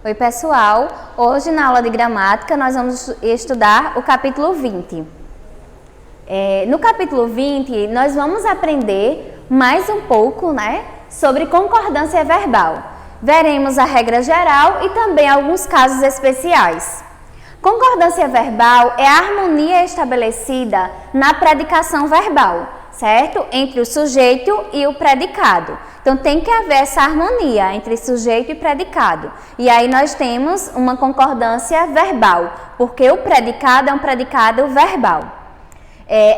Oi pessoal, hoje na aula de gramática nós vamos estudar o capítulo 20. No capítulo 20 nós vamos aprender mais um pouco, sobre concordância verbal. Veremos a regra geral e também alguns casos especiais. Concordância verbal é a harmonia estabelecida na predicação verbal, certo? Entre o sujeito e o predicado. Então, tem que haver essa harmonia entre sujeito e predicado. E aí nós temos uma concordância verbal, porque o predicado é um predicado verbal.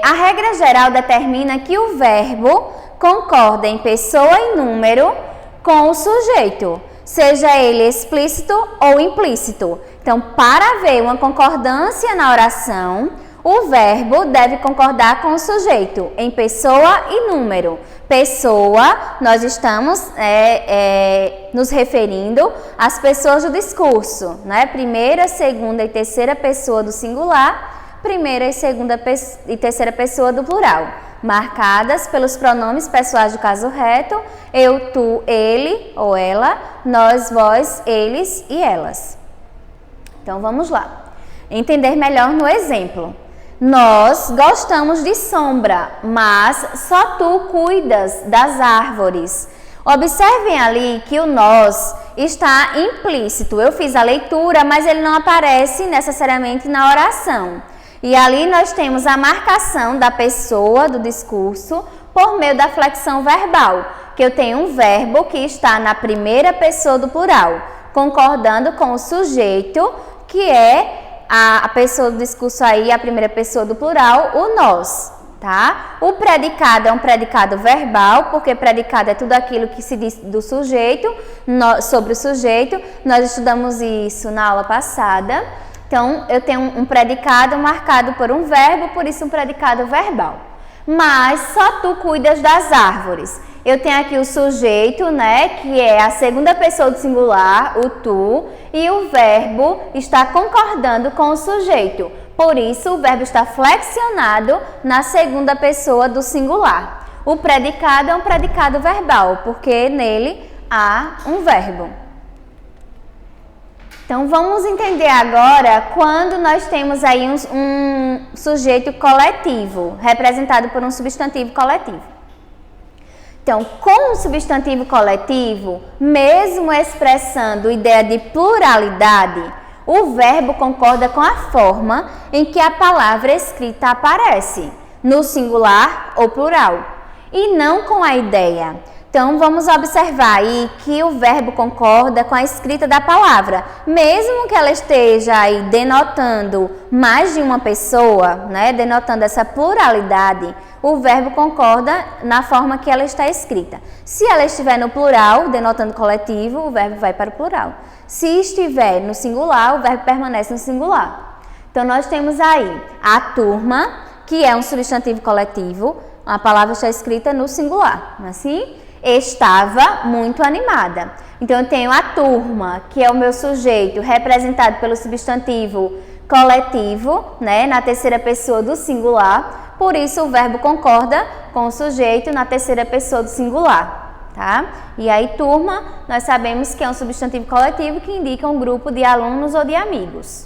A regra geral determina que o verbo concorda em pessoa e número com o sujeito, seja ele explícito ou implícito. Então, para haver uma concordância na oração, o verbo deve concordar com o sujeito em pessoa e número. Pessoa, nós estamos nos referindo às pessoas do discurso, Primeira, segunda e terceira pessoa do singular, primeira e segunda e terceira pessoa do plural, marcadas pelos pronomes pessoais do caso reto, eu, tu, ele ou ela, nós, vós, eles e elas. Então, vamos lá. Entender melhor no exemplo. Nós gostamos de sombra, mas só tu cuidas das árvores. Observem ali que o nós está implícito. Eu fiz a leitura, mas ele não aparece necessariamente na oração. E ali nós temos a marcação da pessoa do discurso por meio da flexão verbal, que eu tenho um verbo que está na primeira pessoa do plural, concordando com o sujeito, que é a pessoa do discurso aí, a primeira pessoa do plural, o nós, tá? O predicado é um predicado verbal, porque predicado é tudo aquilo que se diz do sujeito, sobre o sujeito. Nós estudamos isso na aula passada. Então, eu tenho um predicado marcado por um verbo, por isso um predicado verbal. Mas só tu cuidas das árvores. Eu tenho aqui o sujeito, que é a segunda pessoa do singular, o tu, e o verbo está concordando com o sujeito. Por isso, o verbo está flexionado na segunda pessoa do singular. O predicado é um predicado verbal, porque nele há um verbo. Então, vamos entender agora quando nós temos aí um sujeito coletivo, representado por um substantivo coletivo. Então, com o substantivo coletivo, mesmo expressando ideia de pluralidade, o verbo concorda com a forma em que a palavra escrita aparece, no singular ou plural, e não com a ideia. Então, vamos observar aí que o verbo concorda com a escrita da palavra, mesmo que ela esteja aí denotando mais de uma pessoa, denotando essa pluralidade, o verbo concorda na forma que ela está escrita. Se ela estiver no plural, denotando coletivo, o verbo vai para o plural. Se estiver no singular, o verbo permanece no singular. Então, nós temos aí a turma, que é um substantivo coletivo, a palavra está escrita no singular, assim? Estava muito animada. Então, eu tenho a turma, que é o meu sujeito, representado pelo substantivo coletivo, na terceira pessoa do singular. Por isso, o verbo concorda com o sujeito na terceira pessoa do singular, tá? E aí, turma, nós sabemos que é um substantivo coletivo que indica um grupo de alunos ou de amigos.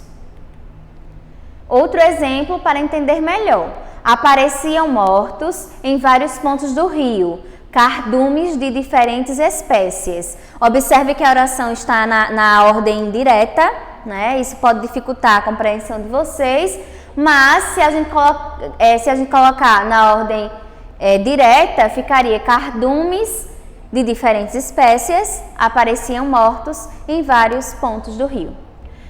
Outro exemplo para entender melhor. Apareciam mortos em vários pontos do rio, cardumes de diferentes espécies. Observe que a oração está na ordem direta, Isso pode dificultar a compreensão de vocês, mas se a gente colocar na ordem direta, ficaria cardumes de diferentes espécies apareciam mortos em vários pontos do rio.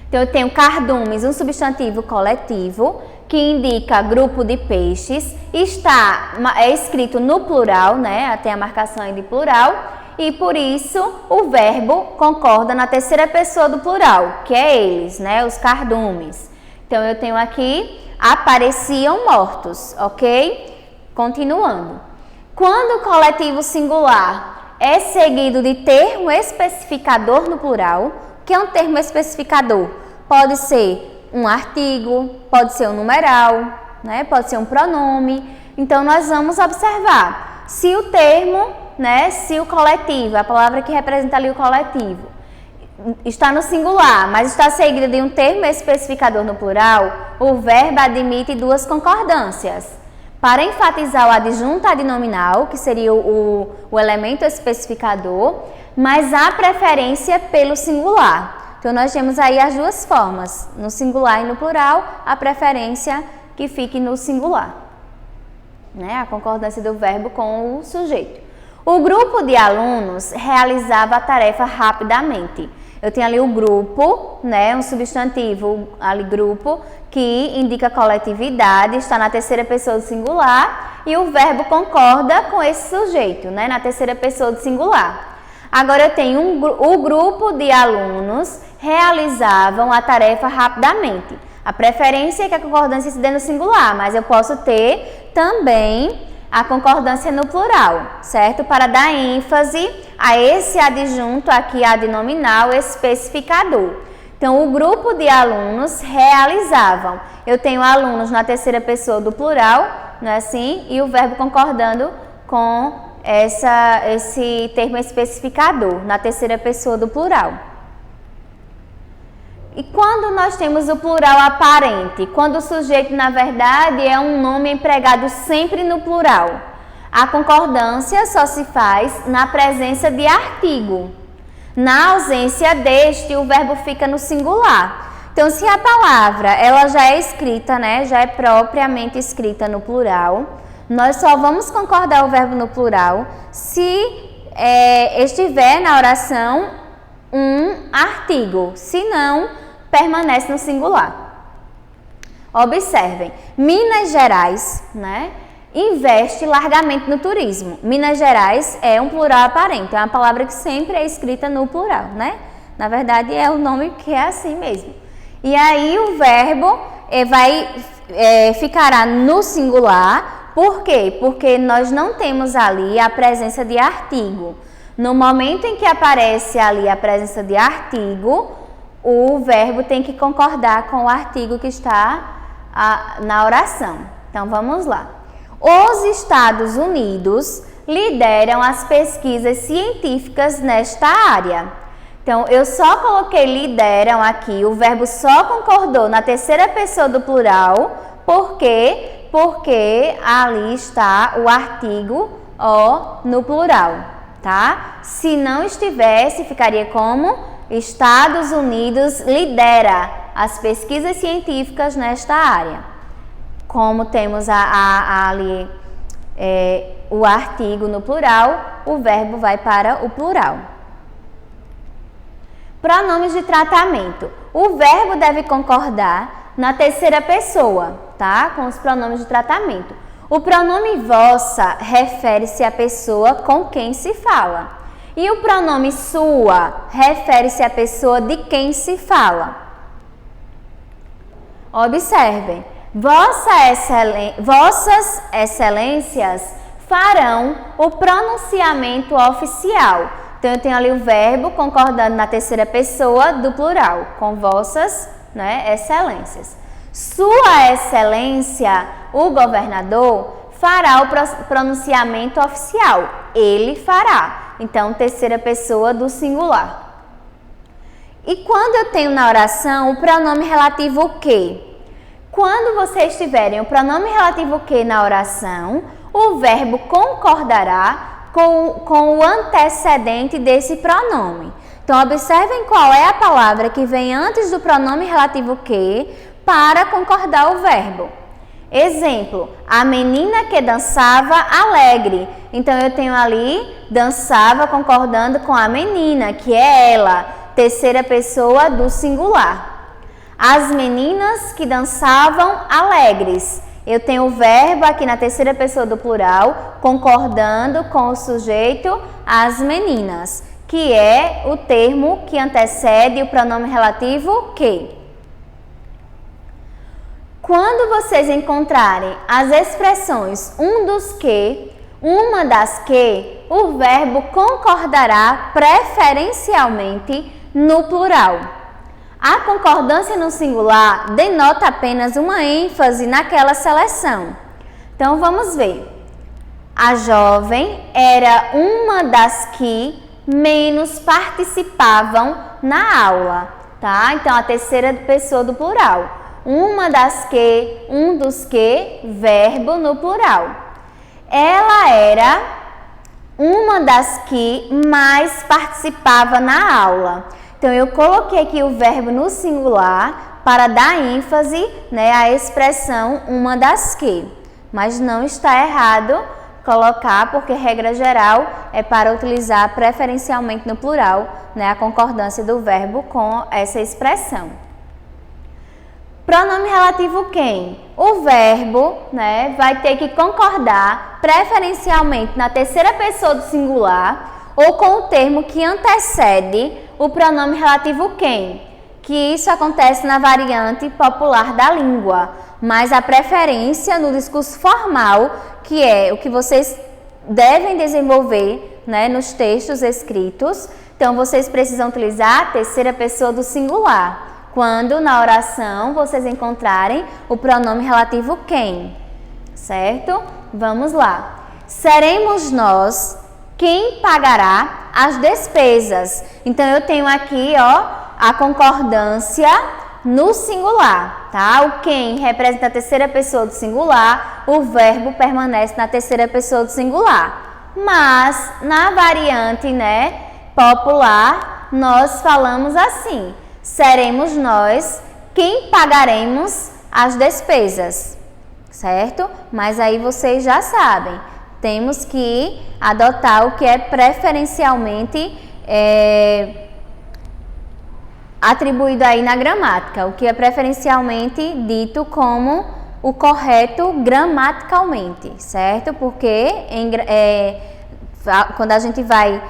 Então, eu tenho cardumes, um substantivo coletivo, que indica grupo de peixes, é escrito no plural, Tem a marcação aí de plural, e por isso o verbo concorda na terceira pessoa do plural, que é eles, os cardumes. Então, eu tenho aqui, apareciam mortos, ok? Continuando. Quando o coletivo singular é seguido de termo especificador no plural, o que é um termo especificador? Pode ser um artigo, pode ser um numeral, pode ser um pronome. Então, nós vamos observar se o termo, se o coletivo, a palavra que representa ali o coletivo, está no singular, mas está seguida de um termo especificador no plural, o verbo admite duas concordâncias. Para enfatizar o adjunto adnominal, que seria o elemento especificador, mas há preferência pelo singular. Então, nós temos aí as duas formas, no singular e no plural, a preferência que fique no singular, né? A concordância do verbo com o sujeito. O grupo de alunos realizava a tarefa rapidamente. Eu tenho ali o grupo, né, um substantivo ali, grupo, que indica coletividade, está na terceira pessoa do singular, e o verbo concorda com esse sujeito, né, na terceira pessoa do singular. Agora eu tenho o grupo de alunos realizavam a tarefa rapidamente. A preferência é que a concordância se dê no singular, mas eu posso ter também a concordância no plural, certo? Para dar ênfase a esse adjunto aqui adnominal especificador. Então, o grupo de alunos realizavam. Eu tenho alunos na terceira pessoa do plural, não é assim? E o verbo concordando com esse termo especificador, na terceira pessoa do plural. E quando nós temos o plural aparente? Quando o sujeito, na verdade, é um nome empregado sempre no plural. A concordância só se faz na presença de artigo. Na ausência deste, o verbo fica no singular. Então, se a palavra ela já é escrita, né, já é propriamente escrita no plural, nós só vamos concordar o verbo no plural se estiver na oração um artigo. Se não, permanece no singular. Observem, Minas Gerais, né, investe largamente no turismo. Minas Gerais é um plural aparente, é uma palavra que sempre é escrita no plural, né? Na verdade, é o nome que é assim mesmo. E aí o verbo ficará no singular. Por quê? Porque nós não temos ali a presença de artigo. No momento em que aparece ali a presença de artigo, o verbo tem que concordar com o artigo que está na oração. Então, vamos lá. Os Estados Unidos lideram as pesquisas científicas nesta área. Então, eu só coloquei lideram aqui, o verbo só concordou na terceira pessoa do plural. Por quê? Porque ali está o artigo o no plural, tá? Se não estivesse, ficaria como Estados Unidos lidera as pesquisas científicas nesta área. Como temos ali o artigo no plural, o verbo vai para o plural. Pronomes de tratamento. O verbo deve concordar na terceira pessoa, tá? Com os pronomes de tratamento. O pronome vossa refere-se à pessoa com quem se fala. E o pronome sua refere-se à pessoa de quem se fala. Observem, vossas excelências farão o pronunciamento oficial. Então, eu tenho ali o verbo concordando na terceira pessoa do plural, com vossas, né, excelências. Sua excelência, o governador, fará o pronunciamento oficial. Ele fará. Então, terceira pessoa do singular. E quando eu tenho na oração o pronome relativo o que? Quando vocês tiverem o pronome relativo o que na oração, o verbo concordará com o antecedente desse pronome. Então, observem qual é a palavra que vem antes do pronome relativo o que para concordar o verbo. Exemplo, a menina que dançava alegre. Então, eu tenho ali, dançava concordando com a menina, que é ela, terceira pessoa do singular. As meninas que dançavam alegres. Eu tenho o verbo aqui na terceira pessoa do plural, concordando com o sujeito as meninas, que é o termo que antecede o pronome relativo que. Quando vocês encontrarem as expressões um dos que, uma das que, o verbo concordará preferencialmente no plural. A concordância no singular denota apenas uma ênfase naquela seleção. Então, vamos ver. A jovem era uma das que menos participavam na aula, tá? Então, a terceira pessoa do plural. Uma das que, um dos que, verbo no plural. Ela era uma das que mais participava na aula. Então, eu coloquei aqui o verbo no singular para dar ênfase, né, à expressão uma das que. Mas não está errado colocar, porque regra geral é para utilizar preferencialmente no plural, né, a concordância do verbo com essa expressão. Pronome relativo quem? O verbo, né, vai ter que concordar preferencialmente na terceira pessoa do singular ou com o termo que antecede o pronome relativo quem, que isso acontece na variante popular da língua, mas a preferência no discurso formal, que é o que vocês devem desenvolver, né, nos textos escritos. Então, vocês precisam utilizar a terceira pessoa do singular, quando na oração vocês encontrarem o pronome relativo quem, certo? Vamos lá. Seremos nós quem pagará as despesas. Então, eu tenho aqui, ó, a concordância no singular, tá? O quem representa a terceira pessoa do singular, o verbo permanece na terceira pessoa do singular. Mas, na variante, né, popular, nós falamos assim: seremos nós quem pagaremos as despesas, certo? Mas aí vocês já sabem, temos que adotar o que é preferencialmente atribuído aí na gramática, o que é preferencialmente dito como o correto gramaticalmente, certo? Porque quando a gente vai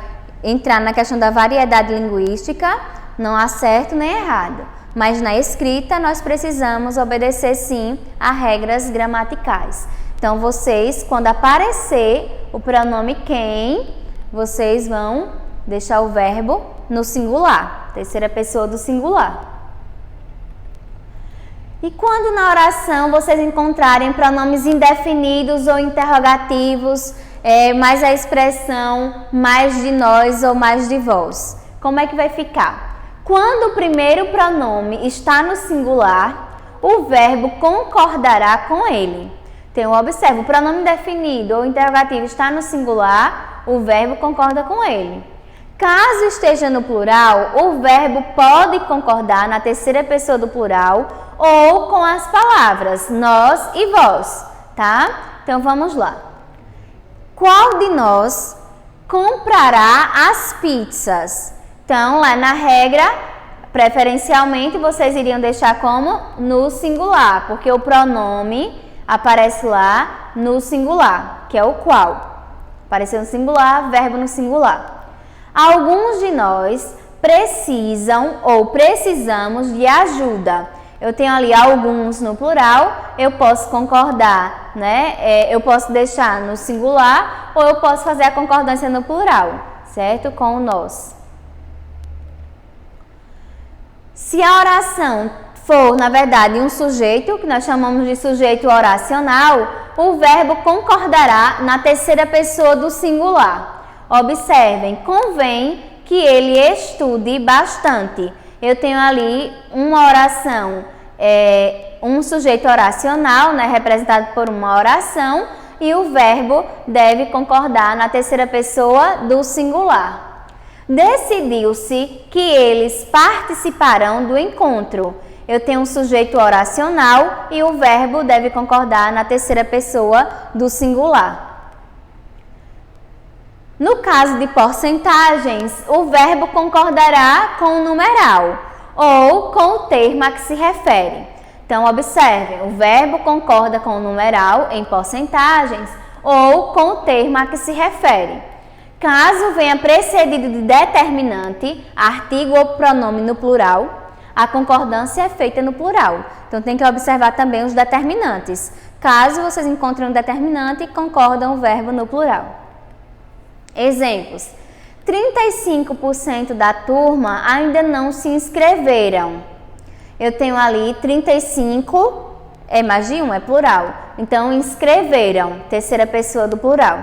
entrar na questão da variedade linguística, não há certo nem errado, mas na escrita nós precisamos obedecer sim a regras gramaticais. Então, vocês, quando aparecer o pronome quem, vocês vão deixar o verbo no singular, terceira pessoa do singular. E quando na oração vocês encontrarem pronomes indefinidos ou interrogativos, mais a expressão mais de nós ou mais de vós, como é que vai ficar? Quando o primeiro pronome está no singular, o verbo concordará com ele. Então, observe, o pronome indefinido ou interrogativo está no singular, o verbo concorda com ele. Caso esteja no plural, o verbo pode concordar na terceira pessoa do plural ou com as palavras nós e vós, tá? Então, vamos lá. Qual de nós comprará as pizzas? Então, lá na regra, preferencialmente, vocês iriam deixar como no singular, porque o pronome aparece lá no singular, que é o qual. Apareceu no singular, verbo no singular. Alguns de nós precisam ou precisamos de ajuda. Eu tenho ali alguns no plural, eu posso concordar, né? Eu posso deixar no singular ou eu posso fazer a concordância no plural, certo? Com o nós. Se a oração for, na verdade, um sujeito, que nós chamamos de sujeito oracional, o verbo concordará na terceira pessoa do singular. Observem, convém que ele estude bastante. Eu tenho ali uma oração, um sujeito oracional, né, representado por uma oração, e o verbo deve concordar na terceira pessoa do singular. Decidiu-se que eles participarão do encontro. Eu tenho um sujeito oracional e o verbo deve concordar na terceira pessoa do singular. No caso de porcentagens, o verbo concordará com o numeral ou com o termo a que se refere. Então, observem, o verbo concorda com o numeral em porcentagens ou com o termo a que se refere. Caso venha precedido de determinante, artigo ou pronome no plural, a concordância é feita no plural. Então, tem que observar também os determinantes. Caso vocês encontrem um determinante, concordam o verbo no plural. Exemplos: 35% da turma ainda não se inscreveram. Eu tenho ali 35, é mais de um, é plural. Então, inscreveram, terceira pessoa do plural.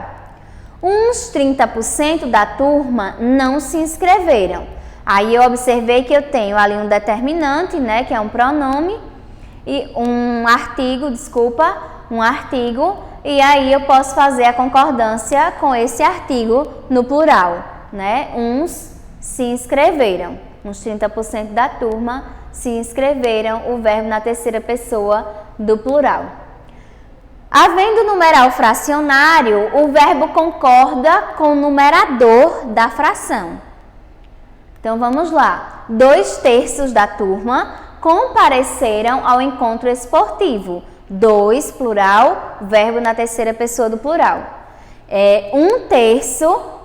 Uns 30% da turma não se inscreveram. Aí eu observei que eu tenho ali um determinante, né, que é um pronome, e um artigo, e aí eu posso fazer a concordância com esse artigo no plural, né? Uns se inscreveram, uns 30% da turma se inscreveram, o verbo na terceira pessoa do plural. Havendo numeral fracionário, o verbo concorda com o numerador da fração. Então vamos lá. 2/3 da turma compareceram ao encontro esportivo. 2, plural, verbo na terceira pessoa do plural. 1/3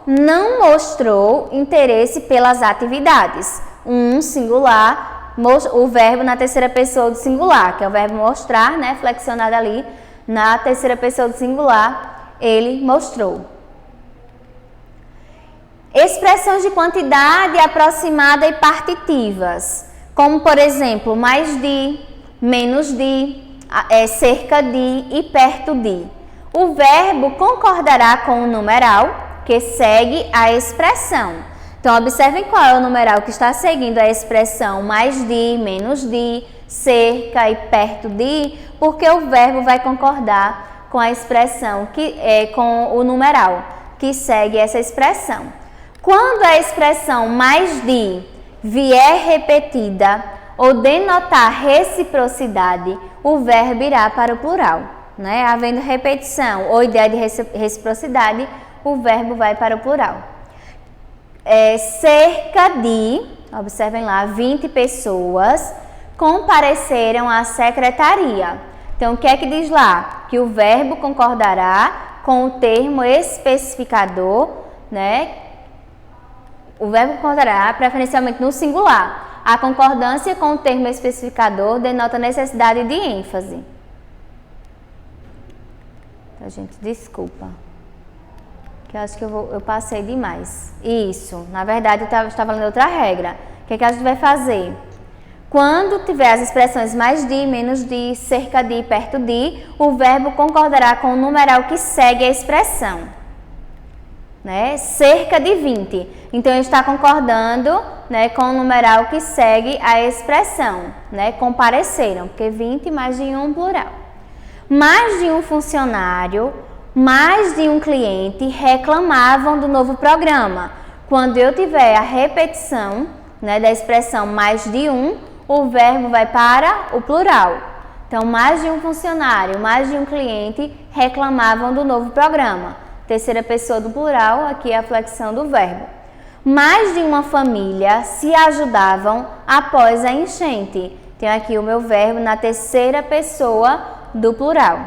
não mostrou interesse pelas atividades. Singular, o verbo na terceira pessoa do singular, que é o verbo mostrar, né, flexionado ali na terceira pessoa do singular, ele mostrou. Expressões de quantidade aproximada e partitivas, como por exemplo, mais de, menos de, cerca de e perto de. O verbo concordará com o numeral que segue a expressão. Então, observem qual é o numeral que está seguindo a expressão mais de, menos de, cerca e perto de, porque o verbo vai concordar com a expressão, com o numeral que segue essa expressão. Quando a expressão mais de vier repetida ou denotar reciprocidade, o verbo irá para o plural, né? Havendo repetição ou ideia de reciprocidade, o verbo vai para o plural. Cerca de, observem lá, 20 pessoas compareceram à secretaria. Então, o que é que diz lá? Que o verbo concordará com o termo especificador, né? O verbo concordará preferencialmente no singular. A concordância com o termo especificador denota necessidade de ênfase. Então, gente, desculpa. Que eu acho que eu passei demais. Isso, na verdade, eu estava lendo outra regra. O que é que a gente vai fazer? Quando tiver as expressões mais de, menos de, cerca de, perto de, o verbo concordará com o numeral que segue a expressão. Né? Cerca de 20. Então, ele está concordando, né, com o numeral que segue a expressão. Né? Compareceram, porque 20 mais de um plural. Mais de um funcionário, mais de um cliente reclamavam do novo programa. Quando eu tiver a repetição, né, da expressão mais de um, o verbo vai para o plural. Então, mais de um funcionário, mais de um cliente reclamavam do novo programa. Terceira pessoa do plural, aqui é a flexão do verbo. Mais de uma família se ajudavam após a enchente. Tenho aqui o meu verbo na terceira pessoa do plural.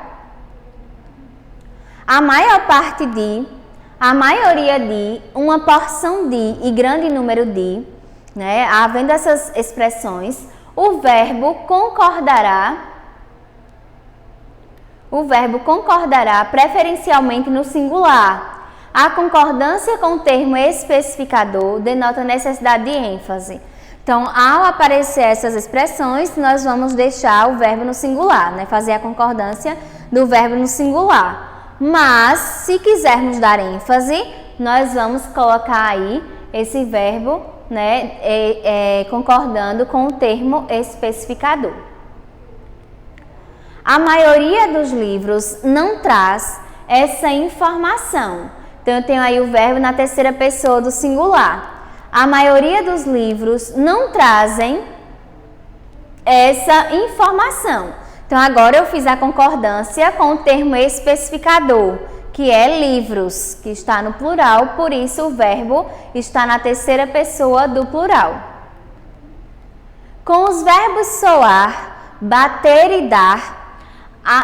A maior parte de, a maioria de, uma porção de e grande número de, né? Havendo essas expressões, o verbo concordará preferencialmente no singular. A concordância com o termo especificador denota necessidade de ênfase. Então, ao aparecer essas expressões, nós vamos deixar o verbo no singular, né? Fazer a concordância do verbo no singular. Mas, se quisermos dar ênfase, nós vamos colocar aí esse verbo, né, concordando com o termo especificador. A maioria dos livros não traz essa informação. Então, eu tenho aí o verbo na terceira pessoa do singular. A maioria dos livros não trazem essa informação. Então, agora eu fiz a concordância com o termo especificador, que é livros, que está no plural, por isso o verbo está na terceira pessoa do plural. Com os verbos soar, bater e dar,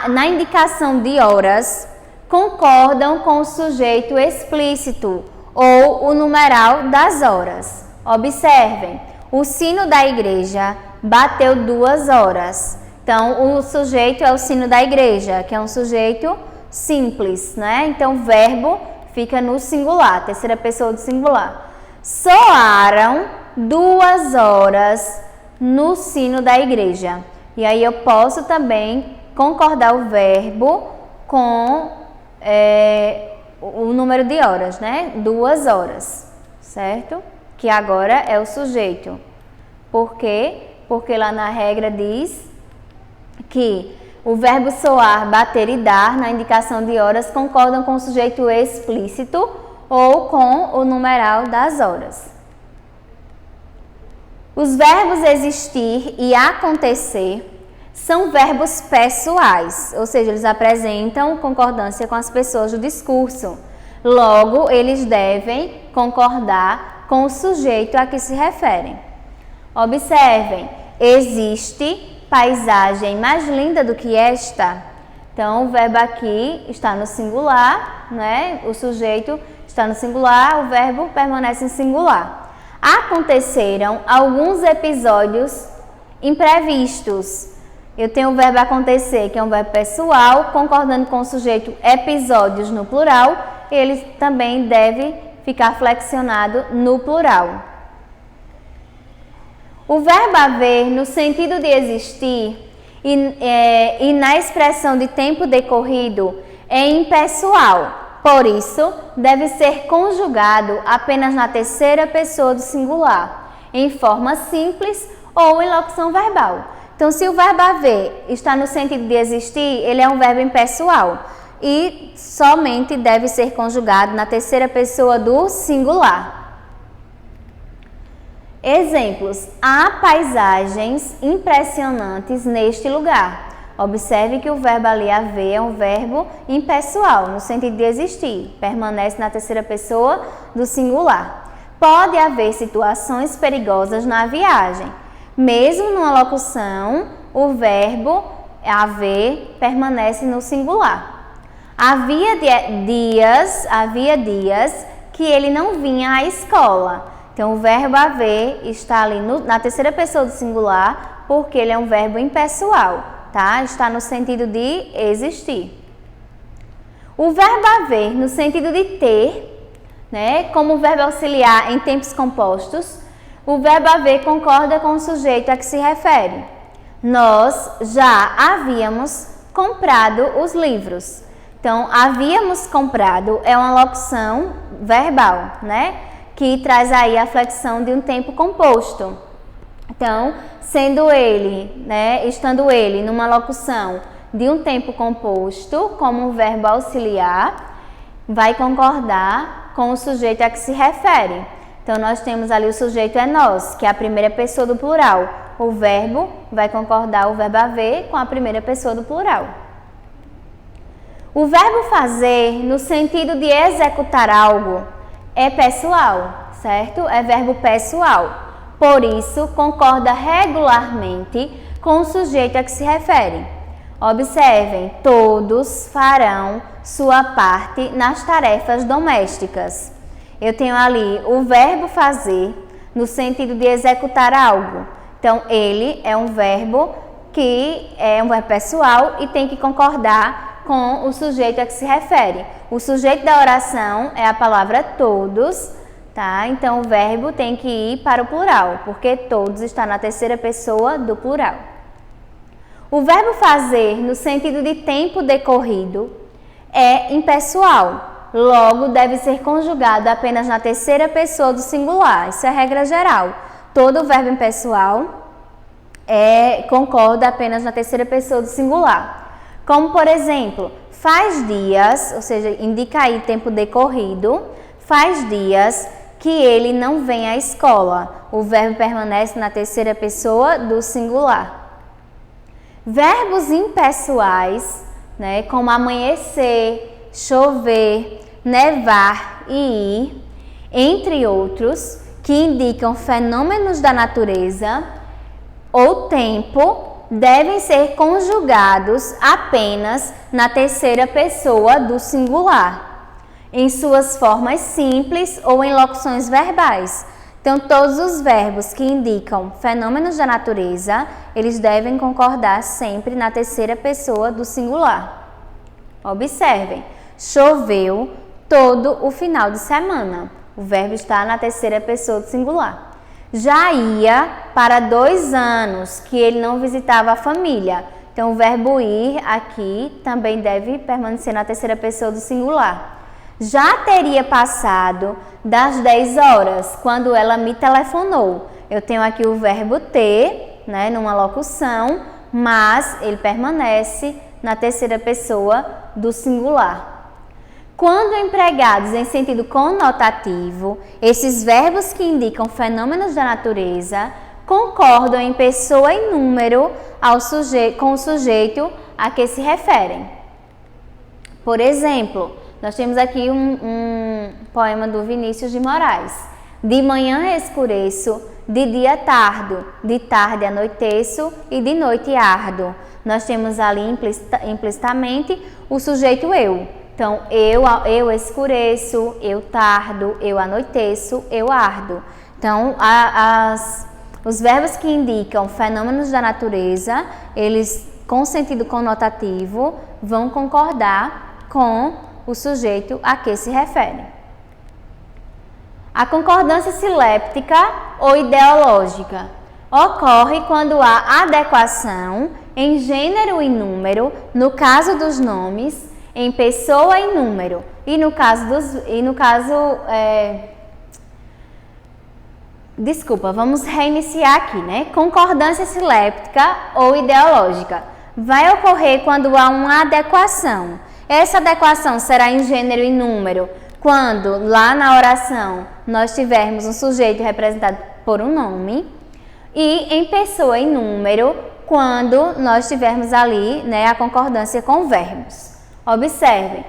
na indicação de horas, concordam com o sujeito explícito ou o numeral das horas. Observem, o sino da igreja bateu 2 horas. Então, o sujeito é o sino da igreja, que é um sujeito simples, né? Então, o verbo fica no singular, terceira pessoa do singular. Soaram 2 horas no sino da igreja. E aí eu posso também concordar o verbo com o número de horas, né? 2 horas, certo? que agora é o sujeito. Por quê? Porque lá na regra diz que o verbo soar, bater e dar, na indicação de horas, concordam com o sujeito explícito ou com o numeral das horas. Os verbos existir e acontecer são verbos pessoais, ou seja, eles apresentam concordância com as pessoas do discurso. Logo, eles devem concordar com o sujeito a que se referem. Observem, existe paisagem mais linda do que esta? Então, o verbo aqui está no singular, né? O sujeito está no singular, o verbo permanece em singular. Aconteceram alguns episódios imprevistos. Eu tenho o verbo acontecer, que é um verbo pessoal, concordando com o sujeito episódios no plural, ele também deve ficar flexionado no plural. O verbo haver, no sentido de existir e na expressão de tempo decorrido, é impessoal. Por isso, deve ser conjugado apenas na terceira pessoa do singular, em forma simples ou em locução verbal. Então, se o verbo haver está no sentido de existir, ele é um verbo impessoal e somente deve ser conjugado na terceira pessoa do singular. Exemplos: há paisagens impressionantes neste lugar. Observe que o verbo ali haver é um verbo impessoal, no sentido de existir, permanece na terceira pessoa do singular. Pode haver situações perigosas na viagem. Mesmo numa locução, o verbo haver permanece no singular. Havia dias que ele não vinha à escola. Então, o verbo haver está ali na terceira pessoa do singular, porque ele é um verbo impessoal, tá? Está no sentido de existir. O verbo haver, no sentido de ter, né? Como verbo auxiliar em tempos compostos, o verbo haver concorda com o sujeito a que se refere. Nós já havíamos comprado os livros. Então, havíamos comprado é uma locução verbal, né? Que traz aí a flexão de um tempo composto. Então, estando ele numa locução de um tempo composto, como um verbo auxiliar, vai concordar com o sujeito a que se refere. Então, nós temos ali o sujeito é nós, que é a primeira pessoa do plural. O verbo vai concordar o verbo haver com a primeira pessoa do plural. O verbo fazer, no sentido de executar algo, é pessoal, certo? É verbo pessoal. Por isso, concorda regularmente com o sujeito a que se refere. Observem, todos farão sua parte nas tarefas domésticas. Eu tenho ali o verbo fazer no sentido de executar algo. Então, ele é um verbo que é um verbo pessoal e tem que concordar com o sujeito a que se refere. O sujeito da oração é a palavra todos, tá? Então, o verbo tem que ir para o plural, porque todos está na terceira pessoa do plural. O verbo fazer no sentido de tempo decorrido é impessoal. Logo, deve ser conjugado apenas na terceira pessoa do singular. Isso é regra geral. Todo verbo impessoal concorda apenas na terceira pessoa do singular. Como, por exemplo, faz dias, ou seja, indica aí tempo decorrido, faz dias que ele não vem à escola. O verbo permanece na terceira pessoa do singular. Verbos impessoais, né, como amanhecer, chover, nevar e ir, entre outros, que indicam fenômenos da natureza ou tempo, devem ser conjugados apenas na terceira pessoa do singular, em suas formas simples ou em locuções verbais. Então, todos os verbos que indicam fenômenos da natureza, eles devem concordar sempre na terceira pessoa do singular. Observem, choveu todo o final de semana. O verbo está na terceira pessoa do singular. Já ia para 2 anos que ele não visitava a família. Então, o verbo ir aqui também deve permanecer na terceira pessoa do singular. Já teria passado das 10 horas, quando ela me telefonou. Eu tenho aqui o verbo ter, né, numa locução, mas ele permanece na terceira pessoa do singular. Quando empregados em sentido conotativo, esses verbos que indicam fenômenos da natureza concordam em pessoa e número com o sujeito a que se referem. Por exemplo, nós temos aqui um poema do Vinícius de Moraes. De manhã escureço, de dia tardo, de tarde anoiteço e de noite ardo. Nós temos ali implicitamente o sujeito eu. Então, eu escureço, eu tardo, eu anoiteço, eu ardo. Então, os verbos que indicam fenômenos da natureza, eles com sentido conotativo vão concordar com o sujeito a que se refere. A concordância siléptica ou ideológica ocorre quando há adequação em gênero e número, no caso dos nomes, em pessoa e número, desculpa, vamos reiniciar aqui, né? Concordância siléptica ou ideológica vai ocorrer quando há uma adequação. Essa adequação será em gênero e número, quando lá na oração nós tivermos um sujeito representado por um nome, e em pessoa e número, quando nós tivermos ali, né, a concordância com verbos. Observem,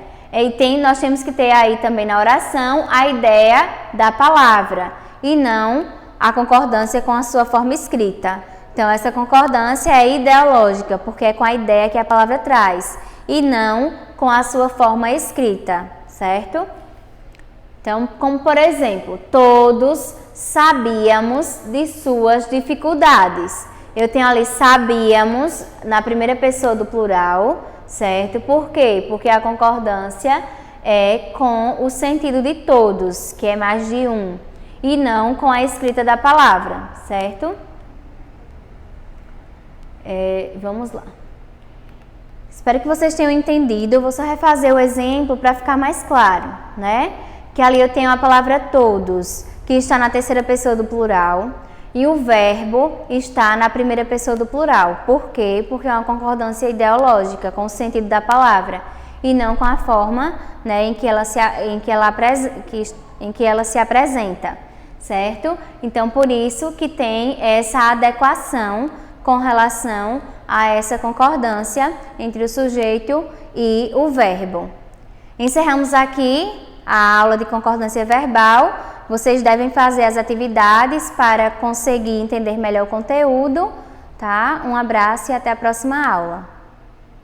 nós temos que ter aí também na oração a ideia da palavra e não a concordância com a sua forma escrita. Então, essa concordância é ideológica, porque é com a ideia que a palavra traz e não com a sua forma escrita, certo? Então, como por exemplo, todos sabíamos de suas dificuldades. Eu tenho ali sabíamos na primeira pessoa do plural, certo? Por quê? Porque a concordância é com o sentido de todos, que é mais de um, e não com a escrita da palavra, certo? Vamos lá. Espero que vocês tenham entendido. Eu vou só refazer o exemplo para ficar mais claro, né? Que ali eu tenho a palavra todos, que está na terceira pessoa do plural, e o verbo está na primeira pessoa do plural. Por quê? Porque é uma concordância ideológica com o sentido da palavra e não com a forma, né, em que ela se apresenta, certo? Então, por isso que tem essa adequação com relação a essa concordância entre o sujeito e o verbo. Encerramos aqui a aula de concordância verbal. Vocês devem fazer as atividades para conseguir entender melhor o conteúdo, tá? Um abraço e até a próxima aula.